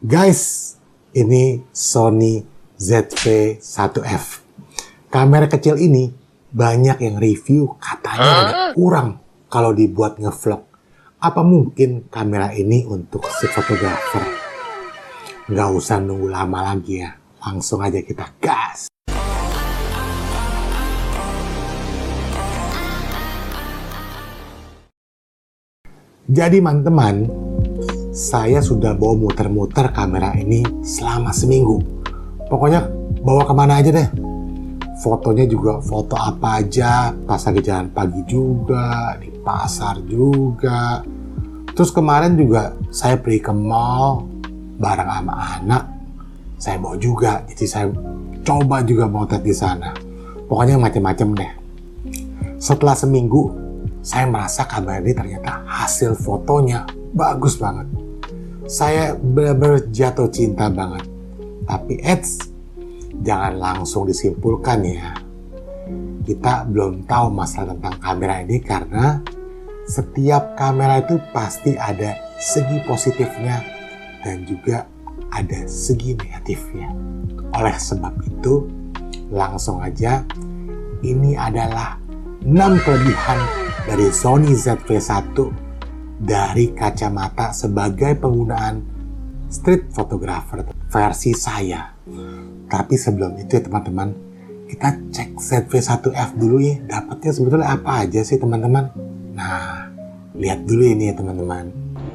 Guys, ini Sony ZV-1F. Kamera kecil ini banyak yang review katanya ada kurang kalau dibuat ngevlog. Apa mungkin kamera ini untuk si fotografer? Nggak usah nunggu lama lagi ya. Langsung aja kita gas. Jadi teman-teman, saya sudah bawa muter-muter kamera ini selama seminggu. Pokoknya bawa kemana aja deh. Fotonya juga foto apa aja, pas lagi jalan pagi juga, di pasar juga. Terus kemarin juga saya pergi ke mall bareng sama anak. Saya bawa juga, jadi saya coba juga motret di sana. Pokoknya macam-macam deh. Setelah seminggu, saya merasa kamera ini ternyata hasil fotonya bagus banget. Saya benar-benar jatuh cinta banget. Tapi jangan langsung disimpulkan ya. Kita belum tahu masalah tentang kamera ini karena setiap kamera itu pasti ada segi positifnya dan juga ada segi negatifnya. Oleh sebab itu, langsung aja ini adalah 6 kelebihan dari Sony ZV-1 dari kacamata sebagai penggunaan street photographer versi saya. Tapi sebelum itu ya teman-teman, kita cek ZV-1F dulu ya. Dapatnya sebetulnya apa aja sih teman-teman? Nah, lihat dulu ini ya teman-teman.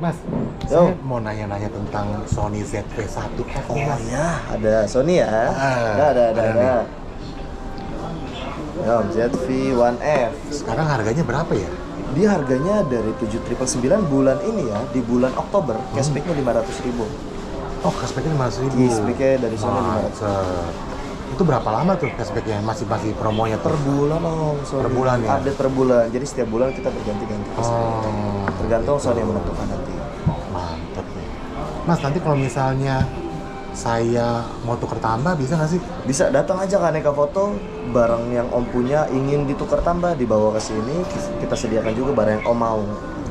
Mas, saya mau nanya-nanya tentang Sony ZV-1F. Oh ya, ada Sony ya? Ada. ZV-1F. Sekarang harganya berapa ya? Dia harganya dari 7.999 bulan ini ya, di bulan Oktober, cashbacknya 500.000. Oh, cashbacknya 500.000. Cashbacknya dari Sony 500. Itu berapa lama tuh cashbacknya? Masih promonya tuh? Per bulan Per bulan ya? Update per bulan, jadi setiap bulan kita berganti-ganti cashback. Tergantung Sony yang menentukan nanti. Mantap nih. Mas, nanti kalau misalnya saya mau tuker tambah bisa nggak sih? Bisa, datang aja ke Aneka Foto, barang yang Om punya ingin ditukar tambah dibawa ke sini, kita sediakan juga barang yang Om mau.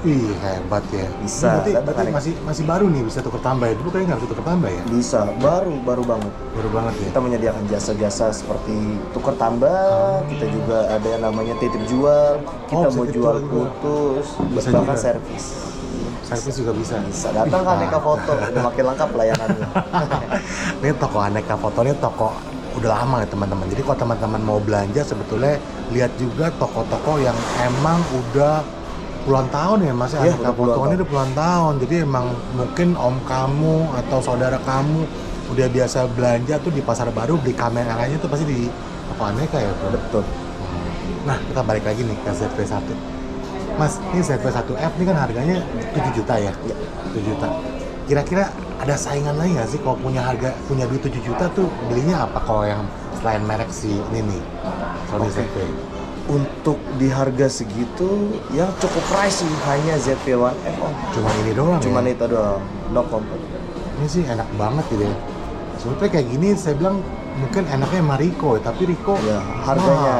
Ih, hebat ya. Bisa. Berarti masih baru nih bisa tuker tambah ya? Dulu kayaknya nggak bisa tuker tambah ya? Bisa, baru banget. Baru banget ya? Kita menyediakan jasa-jasa seperti tukar tambah, kita juga ada yang namanya titip jual, kita mau jual putus, bahkan servis. Servis juga bisa? Bisa, datang ke Aneka Foto, udah makin lengkap pelayanannya. Ini toko Aneka Foto ini toko udah lama ya teman-teman. Jadi kalau teman-teman mau belanja sebetulnya lihat juga toko-toko yang emang udah puluhan tahun ya Mas ya. Aneka Foto ini udah puluhan tahun. Jadi emang mungkin om kamu atau saudara kamu udah biasa belanja tuh di Pasar Baru beli kameranya tuh pasti di toko Aneka ya bro? Betul. Nah kita balik lagi nih ke ZV-1. Mas, ini ZV-1F ini kan harganya 7 juta ya? Iya. 7 juta. Kira-kira ada saingan lagi nggak sih kalau punya duit 7 juta tuh belinya apa kalau yang selain merek si ini nih Sony ZV? Untuk di harga segitu yang cukup pricey hanya ZV-1F Om. Cuman ini doang Cuman ya? itu doang, no complaint. Ini sih enak banget gitu ya. Sebetulnya kayak gini saya bilang mungkin enaknya sama Ricoh, tapi Ricoh ya harganya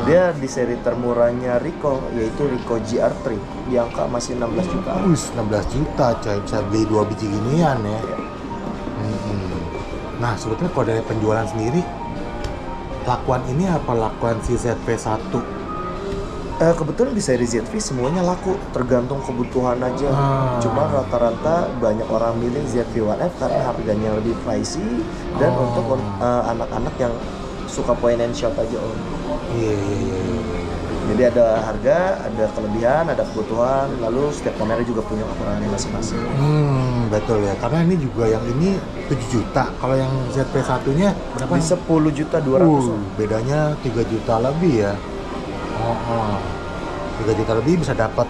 dia dia di seri termurahnya Ricoh, yaitu Ricoh GR3 di angka masih 16 juta. 16 juta coy, bisa beli 2 biji ginian ya. Nah sebetulnya kalau dari penjualan sendiri, lakuan ini apa lakuan si ZV-1? Kebetulan di seri ZV semuanya laku, tergantung kebutuhan aja. Cuma rata-rata banyak orang milih ZV-1F karena harganya lebih pricey dan untuk anak-anak yang suka point and shoot aja Om. Iya. Jadi ada harga, ada kelebihan, ada kebutuhan, lalu setiap kamera juga punya kekurangannya masing-masing. Betul ya, karena ini juga yang ini 7 juta, kalau yang ZV-1-nya berapa? Di 10 juta 200. Bedanya 3 juta lebih ya. 3 juta lebih bisa dapat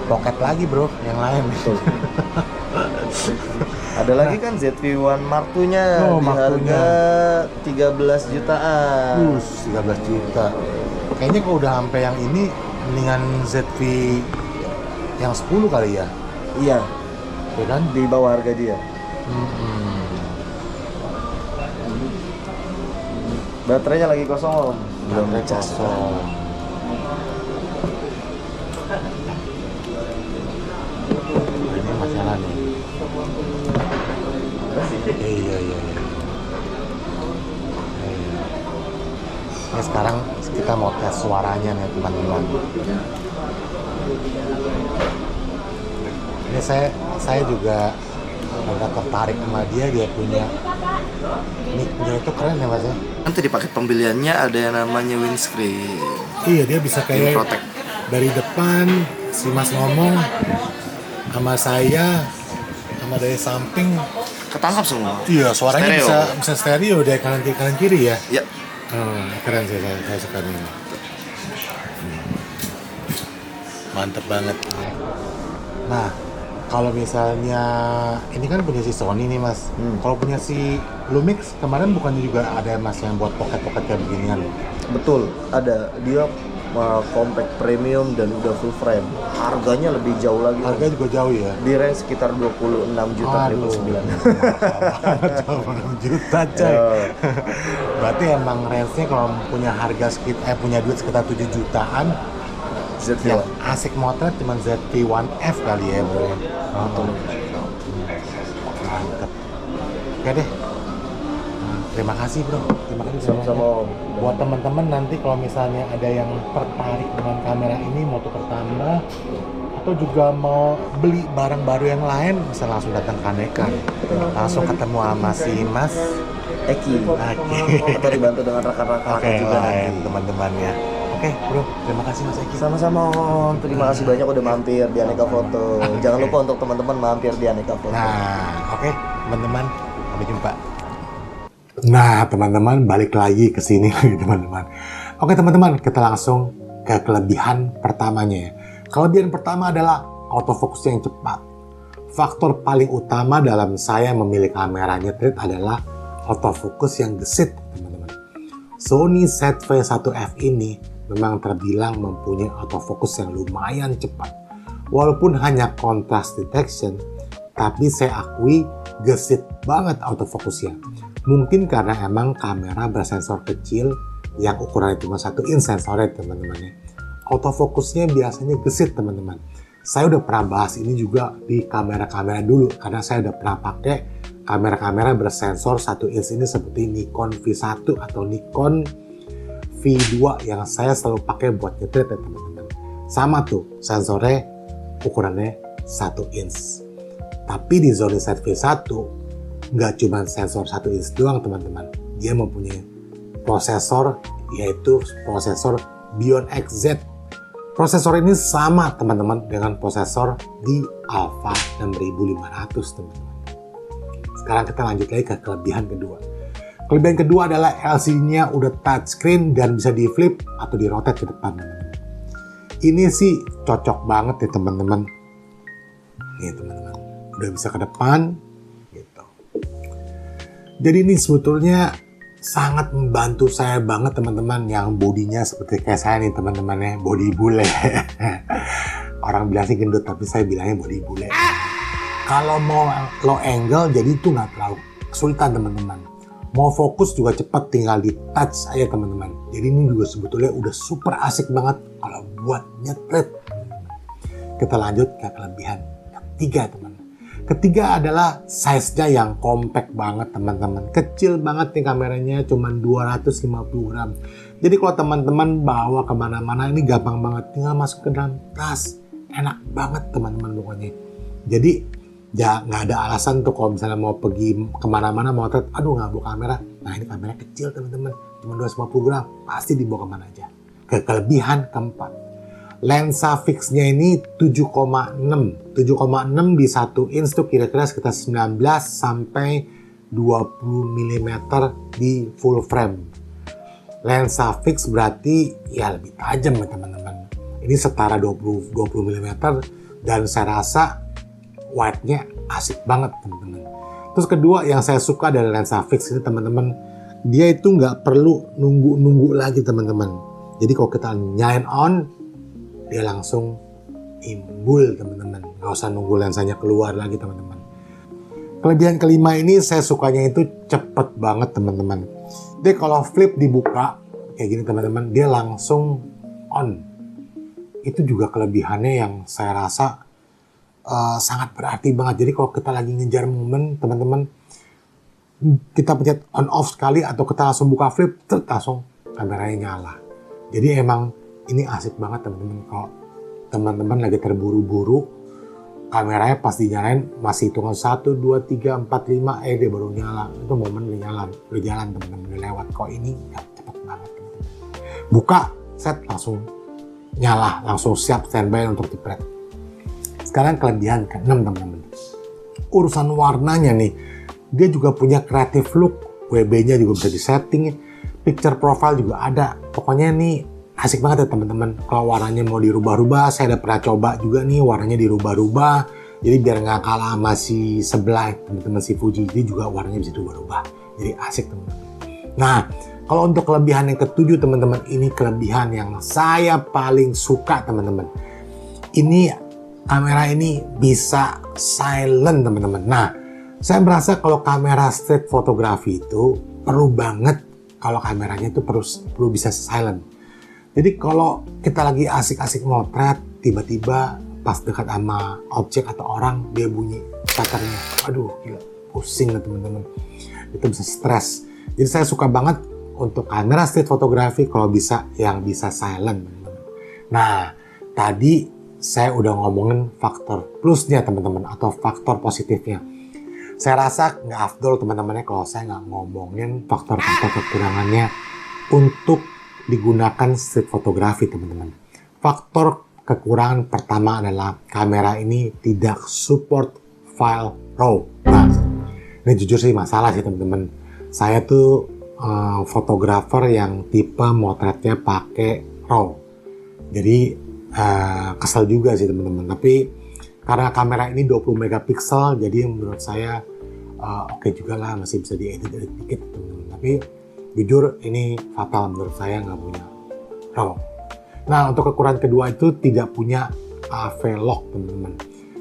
pocket lagi bro, yang lain. Betul. Ada lagi kan ZV-1 Mark II-nya di harga 13 jutaan. 13 juta. Kayaknya kalau udah sampai yang ini mendingan ZV yang 10 kali ya? Iya. Ya kan? Di bawah harga dia. Baterainya lagi kosong Om. Belum kosong. Ini masih jalan nih. Iya. Nah, sekarang kita mau tes suaranya nih teman-teman. Ini saya juga agak tertarik sama dia punya mic-nya itu keren ya mas ya. Nanti di paket pembeliannya ada yang namanya windscreen. Iya, dia bisa kayak Protect. dari depan si mas ngomong sama saya, sama dari samping. Ketangkap semua. Iya, suaranya Stereo. bisa stereo dari kanan kiri ya. Ya. Keren sih, saya suka ini. Mantep banget. Nah, kalau misalnya ini kan punya si Sony nih mas. Kalau punya si Lumix kemarin bukannya juga ada mas yang buat pocket kayak beginian? Betul, ada. Dia compact premium dan udah full frame. Harganya lebih jauh lagi. Harganya juga jauh ya? Di range sekitar 26 juta 9 juta coy. Berarti emang range-nya kalau punya punya duit sekitar 7 jutaan, yang asik motor cuma ZV-1F kali ya bro. Betul. Mantep. Oke deh. Terima kasih bro. Terima kasih Sama-sama Om. Buat teman-teman nanti kalau misalnya ada yang tertarik dengan kamera ini mau tukar tambah atau juga mau beli barang baru yang lain bisa langsung datang ke Aneka. Langsung ketemu sama si Mas Eki. Atau dibantu dengan rekan-rekan juga nanti. teman-temannya. Oke bro, terima kasih Mas Eki. Sama-sama Om. Terima kasih banyak udah mampir di Aneka Foto. Jangan lupa untuk teman-teman mampir di Aneka Foto. Nah, oke teman-teman, sampai jumpa. Nah, teman-teman balik lagi ke sini lagi teman-teman. Oke teman-teman, kita langsung ke kelebihan pertamanya ya. Kelebihan pertama adalah autofocus yang cepat. Faktor paling utama dalam saya memilih kamera nyetrit adalah autofocus yang gesit, teman-teman. Sony ZV-1F ini memang terbilang mempunyai autofocus yang lumayan cepat. Walaupun hanya contrast detection, tapi saya akui gesit banget autofokusnya. Mungkin karena emang kamera bersensor kecil yang ukurannya cuma 1 inch sensornya teman-teman. Autofokusnya biasanya gesit teman-teman. Saya udah pernah bahas ini juga di kamera-kamera dulu karena saya udah pernah pakai kamera-kamera bersensor 1 inch ini seperti Nikon V1 atau Nikon V2 yang saya selalu pakai buat nyetrit ya teman-teman. Sama tuh sensornya ukurannya 1 inch. Tapi di Sony ZV-1 nggak cuma sensor 1 inch doang teman-teman. Dia mempunyai prosesor yaitu prosesor Bion XZ. Prosesor ini sama teman-teman dengan prosesor di Alpha 6500 teman-teman. Sekarang kita lanjut lagi ke kelebihan kedua. Kelebihan kedua adalah LCD-nya udah touchscreen dan bisa di flip atau di rotate ke depan teman-teman. Ini sih cocok banget ya teman-teman. Nih teman-teman, udah bisa ke depan gitu. Jadi ini sebetulnya sangat membantu saya banget teman-teman yang bodinya seperti kayak saya nih teman-teman ya, body bule. Orang bilang sih gendut tapi saya bilangnya body bule. Kalau mau low angle jadi itu nggak terlalu kesulitan teman-teman. Mau fokus juga cepat tinggal di touch aja teman-teman. Jadi ini juga sebetulnya udah super asik banget kalau buat nyetrit. Kita lanjut ke kelebihan ketiga teman. Ketiga adalah size-nya yang compact banget teman-teman. Kecil banget nih kameranya, cuma 250 gram. Jadi kalau teman-teman bawa kemana-mana ini gampang banget. Tinggal masuk ke dalam tas. Enak banget teman-teman pokoknya. Jadi ya nggak ada alasan tuh kalau misalnya mau pergi kemana-mana mau aduh nggak bawa kamera. Nah ini kamera kecil teman-teman. Cuma 250 gram. Pasti dibawa kemana aja. Kelebihan keempat. Lensa fixnya ini 7,6 di 1 inch tuh kira-kira sekitar 19 sampai 20 mm di full frame. Lensa fix berarti ya lebih tajam ya teman-teman. Ini setara 20 mm dan saya rasa wide-nya asik banget teman-teman. Terus kedua yang saya suka dari lensa fix ini teman-teman, dia itu nggak perlu nunggu lagi teman-teman. Jadi kalau kita nyalain on dia langsung timbul teman-teman, nggak usah nunggu lensanya keluar lagi teman-teman. Kelebihan kelima ini saya sukanya itu cepet banget teman-teman. Dia kalau flip dibuka kayak gini teman-teman, dia langsung on. Itu juga kelebihannya yang saya rasa sangat berarti banget. Jadi kalau kita lagi ngejar momen teman-teman, kita pencet on off sekali atau kita langsung buka flip, langsung kameranya nyala. Jadi emang ini asik banget teman-teman. Kalau teman-teman lagi terburu-buru, kameranya pas dinyalain masih hitungan 1, 2, 3, 4, 5, dia baru nyala. Itu momen udah jalan teman-teman, udah lewat. Kok ini ya, cepet banget teman-teman. Buka, set langsung nyala, langsung siap standby untuk jepret. Sekarang kelebihan ke-6 teman-teman. Urusan warnanya nih, dia juga punya creative look, WB-nya juga bisa disetting, picture profile juga ada. Pokoknya nih asik banget ya teman-teman. Kalau warnanya mau dirubah-rubah, saya udah pernah coba juga nih warnanya dirubah-rubah. Jadi biar nggak kalah sama si sebelah teman-teman si Fuji, dia juga warnanya bisa dirubah-rubah. Jadi asik teman-teman. Nah, kalau untuk kelebihan yang ke-7 teman-teman, ini kelebihan yang saya paling suka teman-teman. Ini kamera ini bisa silent teman-teman. Nah, saya merasa kalau kamera street fotografi itu perlu banget kalau kameranya itu perlu bisa silent. Jadi kalau kita lagi asik-asik motret, tiba-tiba pas dekat sama objek atau orang dia bunyi shutternya, aduh gila, pusing lah teman-teman. Itu bisa stres. Jadi saya suka banget untuk kamera street fotografi kalau bisa yang bisa silent teman-teman. Nah, tadi saya udah ngomongin faktor plusnya teman-teman atau faktor positifnya. Saya rasa nggak afdol teman-temannya kalau saya nggak ngomongin faktor-faktor kekurangannya untuk digunakan street fotografi teman-teman. Faktor kekurangan pertama adalah kamera ini tidak support file RAW. Nah, ini jujur sih masalah sih teman-teman. Saya tuh fotografer yang tipe motretnya pakai RAW. Jadi kesel juga sih teman-teman. Tapi karena kamera ini 20 megapiksel, jadi menurut saya oke juga lah, masih bisa diedit dikit teman-teman. Tapi jujur ini fatal menurut saya nggak punya RAW. Nah, untuk kekurangan kedua itu tidak punya AV-Lock teman-teman.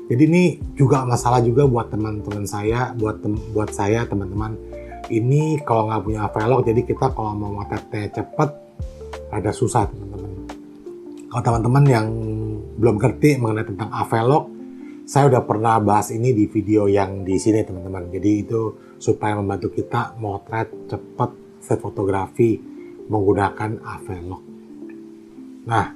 Jadi ini juga masalah juga buat teman-teman saya, buat saya teman-teman. Ini kalau nggak punya AV-Lock, jadi kita kalau mau motretnya cepet ada susah teman-teman. Kalau teman-teman yang belum ngerti mengenai tentang AV-Lock, saya udah pernah bahas ini di video yang di sini teman-teman. Jadi itu supaya membantu kita motret cepat street fotografi menggunakan AV-Lock. Nah,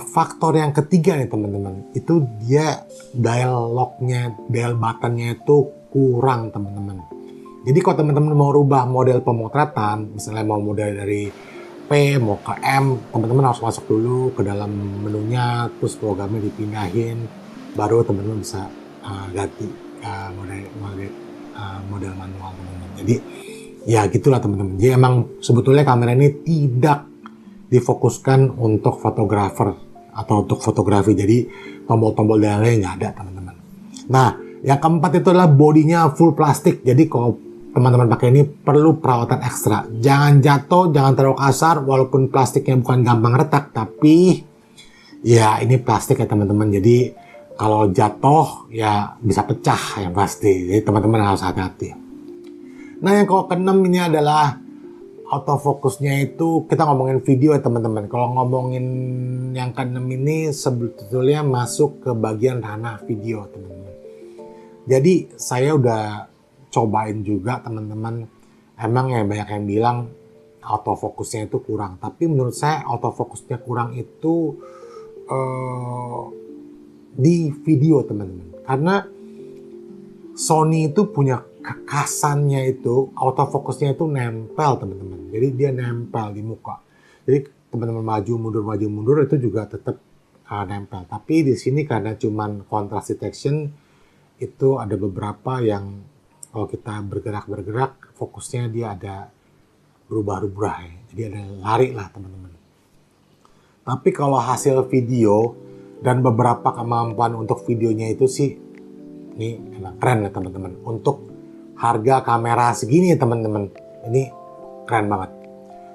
faktor yang ketiga nih teman-teman, itu dia dial buttonnya itu kurang teman-teman. Jadi kalau teman-teman mau rubah model pemotretan, misalnya mau model dari P mau ke M, teman-teman harus masuk dulu ke dalam menunya, terus programnya dipindahin, baru teman-teman bisa ganti model manual teman-teman. Jadi ya gitulah teman-teman. Jadi emang sebetulnya kamera ini tidak difokuskan untuk fotografer atau untuk fotografi. Jadi tombol-tombol dialnya nggak ada teman-teman. Nah, yang keempat itu adalah bodinya full plastik. Jadi kalau teman-teman pakai ini perlu perawatan ekstra. Jangan jatuh, jangan terlalu kasar, walaupun plastiknya bukan gampang retak, tapi ya ini plastik ya teman-teman. Jadi kalau jatuh ya bisa pecah yang pasti. Jadi teman-teman harus hati-hati. Nah, yang ke-6 ini adalah autofocusnya itu, kita ngomongin video ya teman-teman. Kalau ngomongin yang ke-6 ini sebetulnya masuk ke bagian ranah video teman-teman. Jadi saya udah cobain juga teman-teman, emang ya banyak yang bilang autofokusnya itu kurang, tapi menurut saya autofokusnya kurang itu di video teman-teman, karena Sony itu punya kekasannya itu autofokusnya itu nempel teman-teman, jadi dia nempel di muka, jadi teman-teman maju mundur itu juga tetap nempel. Tapi di sini karena cuman contrast detection itu ada beberapa yang kalau kita bergerak fokusnya dia ada berubah-ubah ya. Jadi ada lari lah teman-teman. Tapi kalau hasil video dan beberapa kemampuan untuk videonya itu sih ini emang keren ya teman-teman. Untuk harga kamera segini teman-teman, ini keren banget.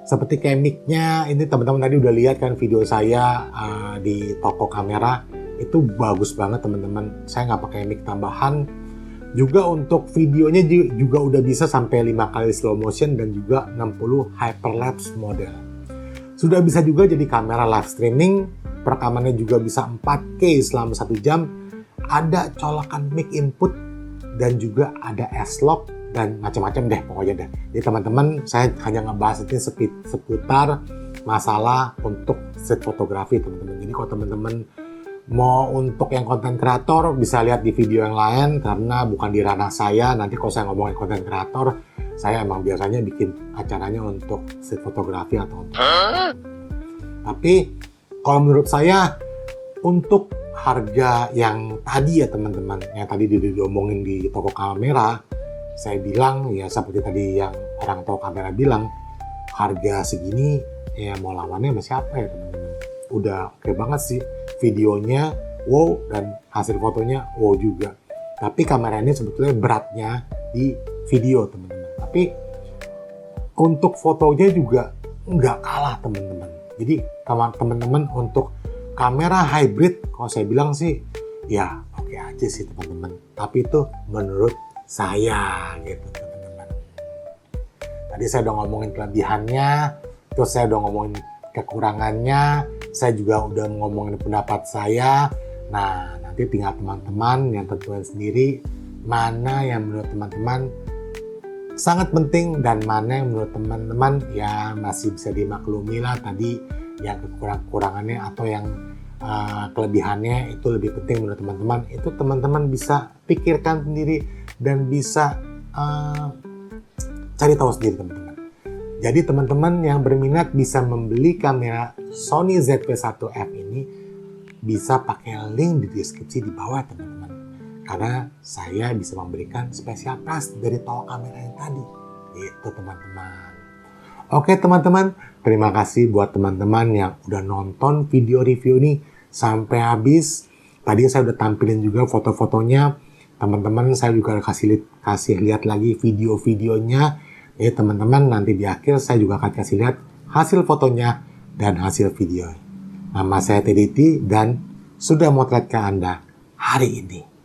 Seperti kayak mic-nya, ini teman-teman tadi udah lihat kan video saya di toko kamera, itu bagus banget teman-teman. Saya nggak pakai mic tambahan. Juga untuk videonya juga udah bisa sampai 5 kali slow motion dan juga 60 hyperlapse model. Sudah bisa juga jadi kamera live streaming, perekamannya juga bisa 4K selama 1 jam, ada colokan mic input dan juga ada S-Lock dan macam-macam deh pokoknya deh. Jadi teman-teman, saya hanya ngebahas ini seputar masalah untuk street fotografi teman-teman. Jadi kalau teman-teman mau untuk yang konten kreator bisa lihat di video yang lain karena bukan di ranah saya. Nanti kalau saya ngomongin konten kreator, saya emang biasanya bikin acaranya untuk street fotografi atau untuk tapi kalau menurut saya untuk harga yang tadi ya teman-teman, yang tadi diomongin di toko kamera, saya bilang ya seperti tadi yang orang toko kamera bilang, harga segini ya mau lawannya sama siapa ya teman-teman. Udah oke banget sih, videonya wow dan hasil fotonya wow juga. Tapi kamera ini sebetulnya beratnya di video teman-teman. Tapi untuk fotonya juga nggak kalah teman-teman. Jadi teman-teman untuk kamera hybrid, kalau saya bilang sih ya oke aja sih teman-teman. Tapi itu menurut saya gitu teman-teman. Tadi saya udah ngomongin kelebihannya, terus saya udah ngomongin kekurangannya, saya juga udah ngomongin pendapat saya. Nah, nanti tinggal teman-teman yang tentuin sendiri mana yang menurut teman-teman sangat penting dan mana yang menurut teman-teman ya masih bisa dimaklumi lah tadi yang kekurangannya atau yang kelebihannya itu lebih penting menurut teman-teman. Itu teman-teman bisa pikirkan sendiri dan bisa cari tahu sendiri teman-teman. Jadi teman-teman yang berminat bisa membeli kamera Sony ZV-1F ini bisa pakai link di deskripsi di bawah teman-teman. Karena saya bisa memberikan special price dari toko kamera yang tadi. Itu teman-teman. Oke teman-teman, terima kasih buat teman-teman yang udah nonton video review ini sampai habis. Tadi saya udah tampilin juga foto-fotonya. Teman-teman saya juga kasih lihat lagi video-videonya. Jadi teman-teman nanti di akhir saya juga akan kasih lihat hasil fotonya dan hasil video. Nama saya TDT dan sudah motret ke Anda hari ini.